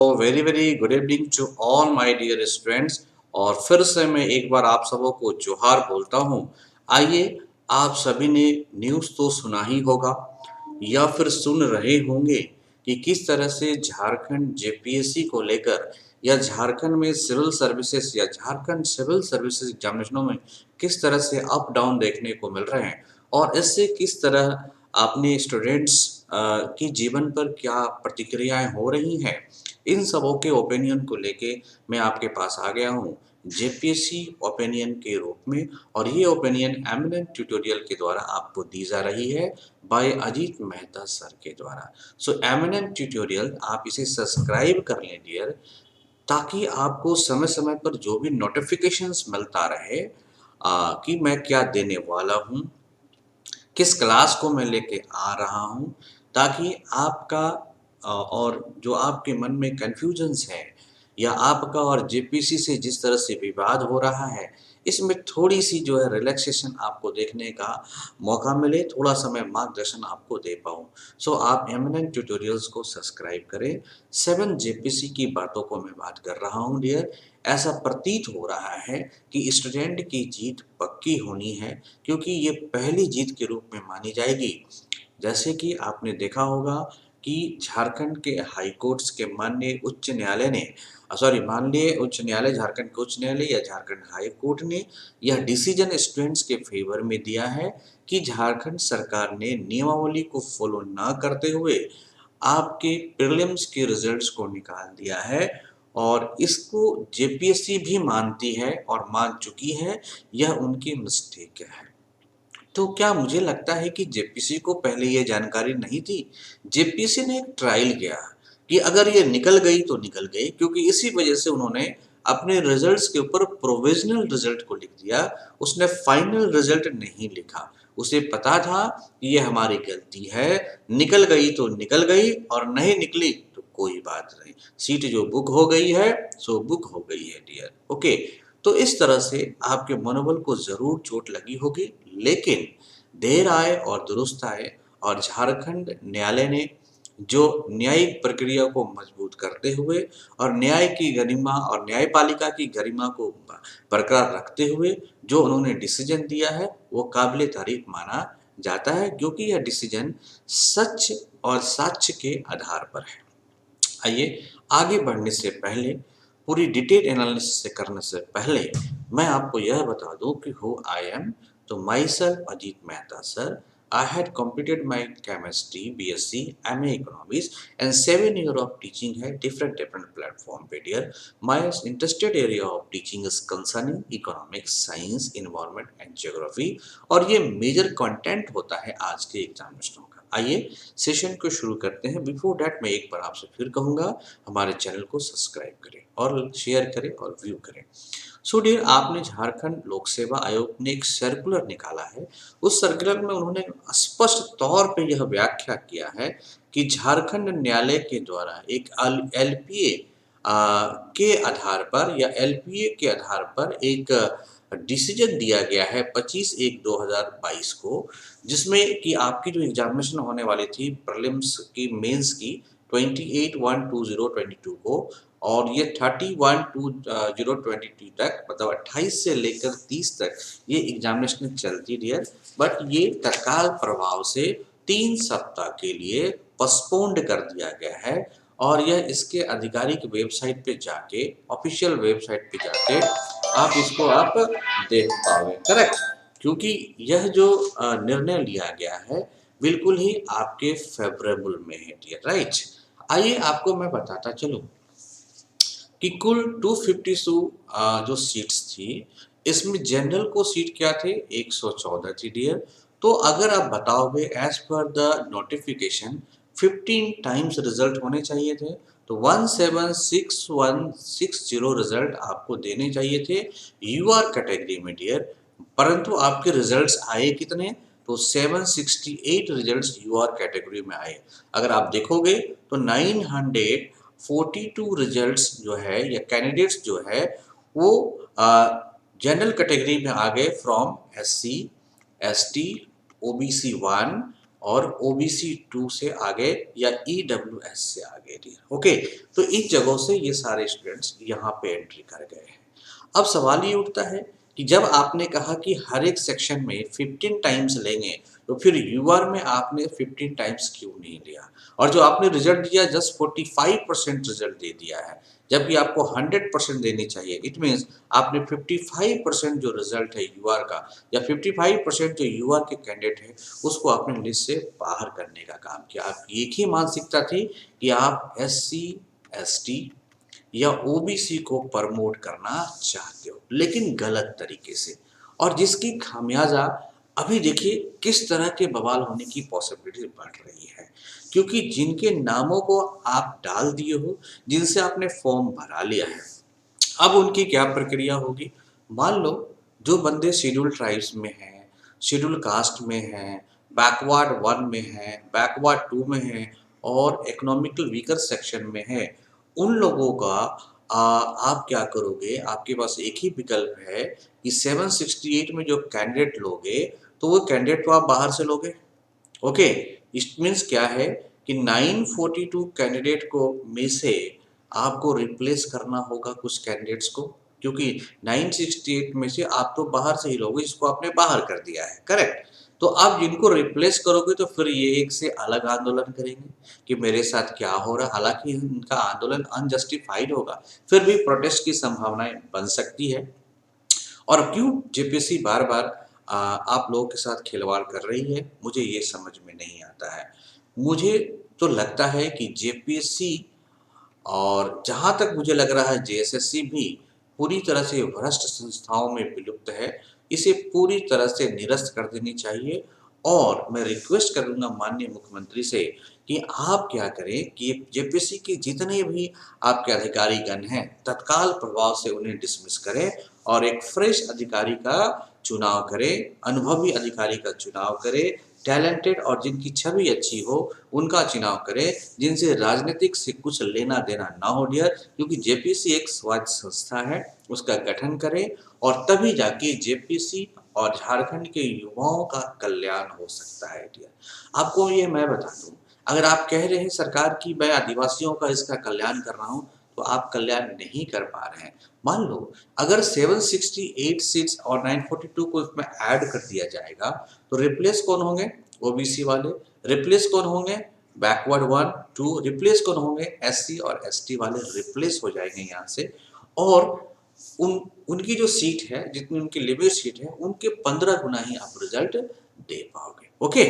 Very very good evening to all my dear students. और फिर से मैं एक बार आप सबों को जोहार बोलता हूँ। आइए, आप सभी ने न्यूज़ तो सुना ही होगा या फिर सुन रहे होंगे कि किस तरह से झारखंड जेपीएससी को लेकर या झारखंड में सिविल सर्विसेज या झारखंड सिविल सर्विसेज एग्जामिनेशनों में किस तरह से अप डाउन देखने को मिल रहे हैं और इससे किस तरह अपने स्टूडेंट्स की जीवन पर क्या प्रतिक्रियाएं हो रही हैं। इन सबों के ओपिनियन को लेके मैं आपके पास आ गया हूँ जेपीएससी ओपिनियन के रूप में। और ये ओपिनियन एमिनेंट ट्यूटोरियल के द्वारा आपको दी जा रही है बाय अजीत मेहता सर के द्वारा। सो एमिनेंट ट्यूटोरियल आप इसे सब्सक्राइब कर लें डियर, ताकि आपको समय समय पर जो भी नोटिफिकेशंस मिलता रहे कि मैं क्या देने वाला हूँ, किस क्लास को मैं लेके आ रहा हूँ, ताकि आपका और जो आपके मन में कन्फ्यूजन्स है या आपका और जेपीसी से जिस तरह से विवाद हो रहा है, इसमें थोड़ी सी जो है रिलैक्सेशन आपको देखने का मौका मिले, थोड़ा सा मैं मार्गदर्शन आपको दे पाऊँ। सो आप एमिनेंट ट्यूटोरियल्स को सब्सक्राइब करें। 7 जेपीसी की बातों को मैं बात कर रहा हूँ डियर। ऐसा प्रतीत हो रहा है कि स्टूडेंट की जीत पक्की होनी है, क्योंकि ये पहली जीत के रूप में मानी जाएगी। जैसे कि आपने देखा होगा कि झारखंड के हाई कोर्ट्स के माननीय उच्च न्यायालय ने माननीय उच्च न्यायालय, झारखंड के उच्च न्यायालय या झारखंड हाई कोर्ट ने यह डिसीजन स्टूडेंट्स के फेवर में दिया है कि झारखंड सरकार ने नियमावली को फॉलो न करते हुए आपके प्रीलिम्स के रिजल्ट्स को निकाल दिया है। और इसको जेपीएससी भी मानती है और मान चुकी है, यह उनकी मिस्टेक है। तो क्या मुझे लगता है कि जेपीसी को पहले ये जानकारी नहीं थी? जेपीसी ने एक ट्रायल किया कि अगर ये निकल गई तो निकल गई, क्योंकि इसी वजह से उन्होंने अपने रिजल्ट्स के ऊपर प्रोविजनल रिजल्ट को लिख दिया, उसने फाइनल रिजल्ट नहीं लिखा। उसे पता था कि ये हमारी गलती है, निकल गई तो निकल गई और नहीं निकली तो कोई बात नहीं, सीट जो बुक हो गई है सो बुक हो गई है डियर। ओके, तो इस तरह से आपके मनोबल को जरूर चोट लगी होगी, लेकिन देर आए और दुरुस्त आए। और झारखंड न्यायालय ने जो न्यायिक प्रक्रिया को मजबूत करते हुए और न्याय की गरिमा और न्यायपालिका की गरिमा को बरकरार रखते हुए जो उन्होंने डिसीजन दिया है, वो काबिल तारीफ माना जाता है, क्योंकि यह डिसीजन सच और साक्ष्य के आधार पर है। आइए, आगे बढ़ने से पहले, पूरी डिटेल एनालिसिस से करने से पहले मैं आपको यह बता दूं कि हु आई एम। तो myself Ajit Mehta sir. I had completed my chemistry, BSc, MA Economics, and 7 years of teaching है different platform पे dear. My interested area of teaching is concerning economics, science, environment and geography, और ये major content होता है आज के एग्जामिनेशनों का। आइए सेशन को शुरू करते हैं। बिफोर डैट मैं एक बार आपसे फिर कहूँगा, हमारे चैनल को सब्सक्राइब करें और शेयर करें और व्यू करें। सो डियर, आपने झारखंड लोक सेवा आयोग ने एक सर्कुलर निकाला है। उस सर्कुलर में उन्होंने स्पष्ट तौर पे यह व्याख्या किया है कि झारखंड न्यायालय के द्वारा एक एलपीए के आधार पर या एलपीए के आधार पर एक डिसीजन दिया गया है 25/1/2022 को, जिसमें कि आपकी जो एग्जामिनेशन होने वाली थी प्रीलिम्स की, मेंस की 28/1/2022 को, और ये 31/2/022 तक, मतलब 28 से लेकर 30 तक ये एग्जामिनेशन चलती डियर। बट ये तत्काल प्रभाव से 3 सप्ताह के लिए पोस्टपोन्ड कर दिया गया है। और यह इसके आधिकारिक वेबसाइट पे जाके, ऑफिशियल वेबसाइट पे जाके आप इसको आप देख पाओगे, करेक्ट। क्योंकि यह जो निर्णय लिया गया है बिल्कुल ही आपके फेवरेबल में है डियर, राइट। आइए आपको मैं बताता चलूं कि कुल 252 जो सीट्स थी, इसमें जनरल को सीट क्या थे, 114 थी डियर। तो अगर आप बताओगे as per the notification 15 times result होने चाहिए थे, तो 176160 रिजल्ट आपको देने चाहिए थे यूआर कैटेगरी में डियर। परंतु आपके रिजल्ट्स आए कितने, तो 768 रिजल्ट्स यूआर कैटेगरी में आए। अगर आप देखोगे तो 942 रिजल्ट्स जो है या कैंडिडेट्स जो है वो जनरल कैटेगरी में आ गए फ्रॉम एससी, एसटी, ओबीसी 1 और ओबीसी 2 से आगे या ईडब्ल्यूएस से आगे डियर। ओके, तो इस जगहों से ये सारे स्टूडेंट्स यहाँ पे एंट्री कर गए हैं। अब सवाल ये उठता है कि जब आपने कहा कि हर एक सेक्शन में 15 टाइम्स लेंगे, तो फिर यूआर में आपने 15 टाइम्स क्यों नहीं लिया? और जो आपने रिजल्ट दिया जस्ट 45% रिजल्ट दे दिया है, जबकि आपको 100% देनी चाहिए। इट मीन्स आपने 55% जो रिजल्ट है यूआर का, या 55% जो यूआर के कैंडिडेट है, उसको आपने लिस्ट से बाहर करने का काम किया। आपकी एक ही मानसिकता थी कि आप एससी, एसटी या ओबीसी को प्रमोट करना चाहते हो, लेकिन गलत तरीके से, और जिसकी खामियाजा अभी देखिए किस तरह के बवाल होने की पॉसिबिलिटी बढ़ रही है। क्योंकि जिनके नामों को आप डाल दिए हो, जिनसे आपने फॉर्म भरा लिया है, अब उनकी क्या प्रक्रिया होगी? मान लो जो बंदे शेड्यूल ट्राइब्स में हैं, शेड्यूल कास्ट में हैं, बैकवर्ड 1 में हैं, बैकवर्ड 2 में हैं और इकोनॉमिकल वीकर सेक्शन में हैं, उन लोगों का आप क्या करोगे? आपके पास एक ही विकल्प है कि 768 में जो कैंडिडेट लोगे, तो वो कैंडिडेट तो आप बाहर से लोगे। ओके, इट मीन्स क्या है कि 942 कैंडिडेट को में से आपको रिप्लेस करना होगा कुछ कैंडिडेट्स को, क्योंकि 968 में से आप तो बाहर से ही लोगे, जिसको आपने बाहर कर दिया है, करेक्ट। तो आप जिनको रिप्लेस करोगे तो फिर ये एक से अलग आंदोलन करेंगे कि मेरे साथ क्या हो रहा है। हालांकि इनका आंदोलन अनजस्टिफाइड होगा, फिर भी प्रोटेस्ट की संभावनाएं बन सकती है। और क्यों जेपीएससी बार बार आप लोगों के साथ खिलवाड़ कर रही है, मुझे ये समझ में नहीं आता है। मुझे तो लगता है कि जेपीएससी, और जहाँ तक मुझे लग रहा है जेएसएससी भी पूरी तरह से भ्रष्ट संस्थाओं में विलुप्त है। इसे पूरी तरह से निरस्त कर देनी चाहिए। और मैं रिक्वेस्ट करूंगा माननीय मुख्यमंत्री से कि आप क्या करें कि जेपीएससी के जितने भी आपके अधिकारीगण हैं, तत्काल प्रभाव से उन्हें डिसमिस करें और एक फ्रेश अधिकारी का चुनाव करें, अनुभवी अधिकारी का चुनाव करें, टैलेंटेड और जिनकी छवि अच्छी हो उनका चुनाव करें, जिनसे राजनीतिक से कुछ लेना देना ना हो डियर। क्योंकि जेपीएससी एक स्वायत्त संस्था है, उसका गठन करें और तभी जाके जेपीएससी और झारखंड के युवाओं का कल्याण हो सकता है डियर। आपको ये मैं बता दूं, अगर आप कह रहे हैं सरकार की मैं आदिवासियों का इसका कल्याण कर रहा हूं, तो आप कल्याण नहीं कर पा रहे हैं। मान लो अगर 768 सीट्स और 942 को इसमें ऐड कर दिया जाएगा, तो रिप्लेस कौन होंगे? ओबीसी वाले। रिप्लेस कौन होंगे? बैकवर्ड 1, 2। रिप्लेस कौन होंगे? एससी और एसटी वाले रिप्लेस हो जाएंगे यहाँ से। और उन उनकी जो सीट है, जितनी उनकी लिमिट सीट है, उनके 15 गुना ही आप रिजल्ट दे पाओगे। ओके,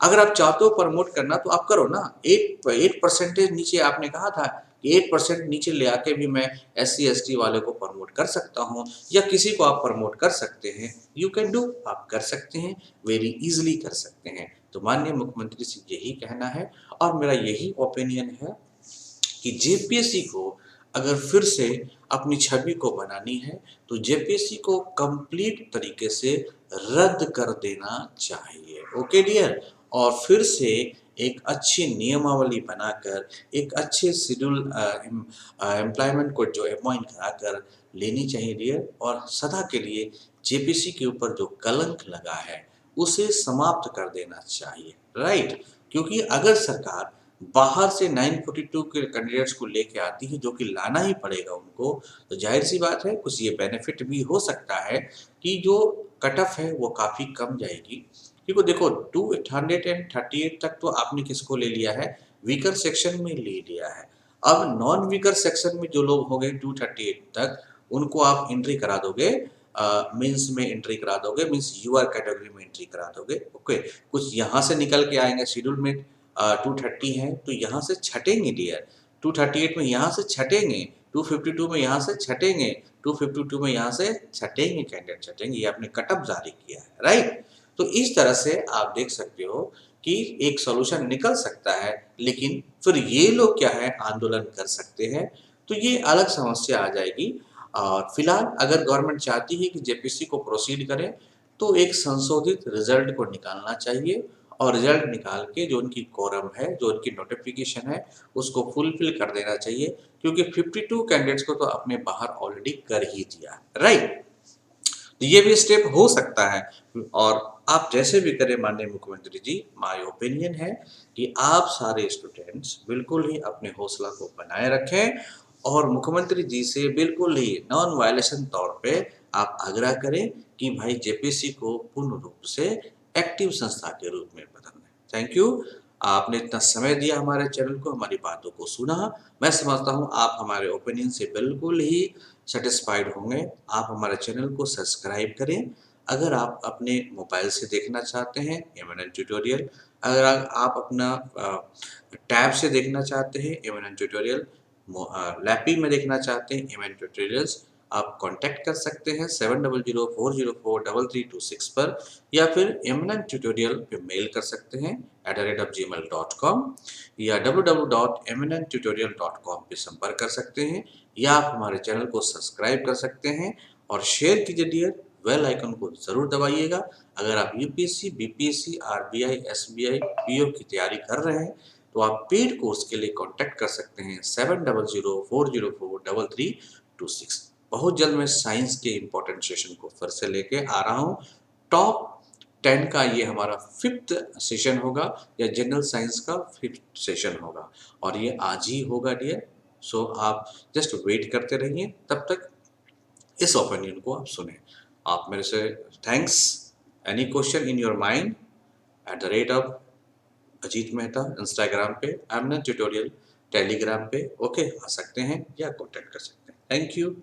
अगर आप चाहते हो प्रमोट करना तो आप करो ना। 8% नीचे आपने कहा था कि 8% नीचे ले आके भी मैं एससी एसटी वाले को प्रमोट कर सकता हूँ, या किसी को आप प्रमोट कर सकते हैं। यू कैन डू, आप कर सकते हैं, वेरी इजीली कर सकते हैं। तो माननीय मुख्यमंत्री से यही कहना है और मेरा यही ओपिनियन है कि जेपीएससी को अगर फिर से अपनी छवि को बनानी है, तो जेपीएससी को कंप्लीट तरीके से रद्द कर देना चाहिए। ओके डियर, और फिर से एक अच्छी नियमावली बनाकर एक अच्छे शेड्यूल एम्प्लॉयमेंट को जो अपॉइंट कराकर लेनी चाहिए डियर। और सदा के लिए जेपीएससी के ऊपर जो कलंक लगा है उसे समाप्त कर देना चाहिए, राइट। क्योंकि अगर सरकार बाहर से 942 के कैंडिडेट्स को लेके आती है, जो कि लाना ही पड़ेगा उनको, तो जाहिर सी बात है कुछ ये बेनिफिट भी हो सकता है कि जो कट ऑफ है वो काफ़ी कम जाएगी। क्योंकि देखो 238 तक तो आपने किसको ले लिया है? वीकर सेक्शन में ले लिया है। अब नॉन वीकर सेक्शन में जो लोग हो गए 238 तक, उनको आप एंट्री करा दोगे, मीन्स में एंट्री करा दोगे, मीन्स यूआर कैटेगरी में एंट्री करा दोगे। ओके, कुछ यहाँ से निकल के आएंगे शेड्यूल में 230 है तो यहाँ से छटेंगे डियर, 238 में यहाँ से छटेंगे, 252 में यहाँ से छटेंगे, 252 में यहाँ से छटेंगे, कैंडिडेट छटेंगे। ये आपने कटअप जारी किया है, राइट। तो इस तरह से आप देख सकते हो कि एक सॉल्यूशन निकल सकता है, लेकिन फिर ये लोग क्या है आंदोलन कर सकते हैं, तो ये अलग समस्या आ जाएगी। और फिलहाल अगर गवर्नमेंट चाहती है कि जेपीसी को प्रोसीड करें, तो एक संशोधित रिजल्ट को निकालना चाहिए और रिजल्ट निकाल के जो उनकी कोरम है, जो उनकी नोटिफिकेशन है, उसको फुलफिल कर देना चाहिए। क्योंकि 52 कैंडिडेट्स को तो आपने बाहर ऑलरेडी कर ही दिया, राइट। तो ये भी स्टेप हो सकता है। और आप जैसे भी करें माननीय मुख्यमंत्री जी, माय ओपिनियन है कि आप सारे स्टूडेंट्स बिल्कुल ही अपने हौसला को बनाए रखें और मुख्यमंत्री जी से बिल्कुल ही नॉन वायलेशन तौर पे आप आग्रह करें कि भाई जेपीएससी को पूर्ण रूप से एक्टिव संस्था के रूप में बदलना है। Thank you. आपने इतना समय दिया हमारे चैनल को, हमारी बातों को सुना। मैं समझता हूँ आप हमारे ओपिनियन से बिल्कुल ही सेटिस्फाइड होंगे। आप हमारे चैनल को सब्सक्राइब करें। अगर आप अपने मोबाइल से देखना चाहते हैं एमएनएन ट्यूटोरियल, अगर आप अपना टैब से देखना चाहते हैं एमएनएन ट्यूटोरियल, लैपटॉप में देखना चाहते हैं एमएनएन ट्यूटोरियल्स, आप कांटेक्ट कर सकते हैं 7004043326 पर, या फिर एमएनएन ट्यूटोरियल पे मेल कर सकते हैं @gmail.com या www.mnntutorial.com पे संपर्क कर सकते हैं, या आप हमारे चैनल को सब्सक्राइब कर सकते हैं और शेयर कीजिए डियर। बेल आइकन को जरूर दबाइएगा। अगर आप UPSC, BPSC, RBI, SBI, PO की तैयारी कर रहे हैं तो आप पेड कोर्स के लिए कांटेक्ट कर सकते हैं 7004043326। बहुत जल्द मैं साइंस के इंपॉर्टेंट सेशन को फिर से लेके आ रहा हूँ। टॉप 10 का ये हमारा 5th सेशन होगा, या जनरल साइंस का 5th सेशन होगा, और ये आज ही होगा डियर। सो आप जस्ट वेट करते रहिए, तब तक इस ओपिनियन को आप सुने। आप मेरे से thanks. Any question in your mind @of Ajit Mehta Instagram पे, एमएनएन ट्यूटोरियल टेलीग्राम पे ओके आ सकते हैं या कॉन्टेक्ट कर सकते हैं। Thank you.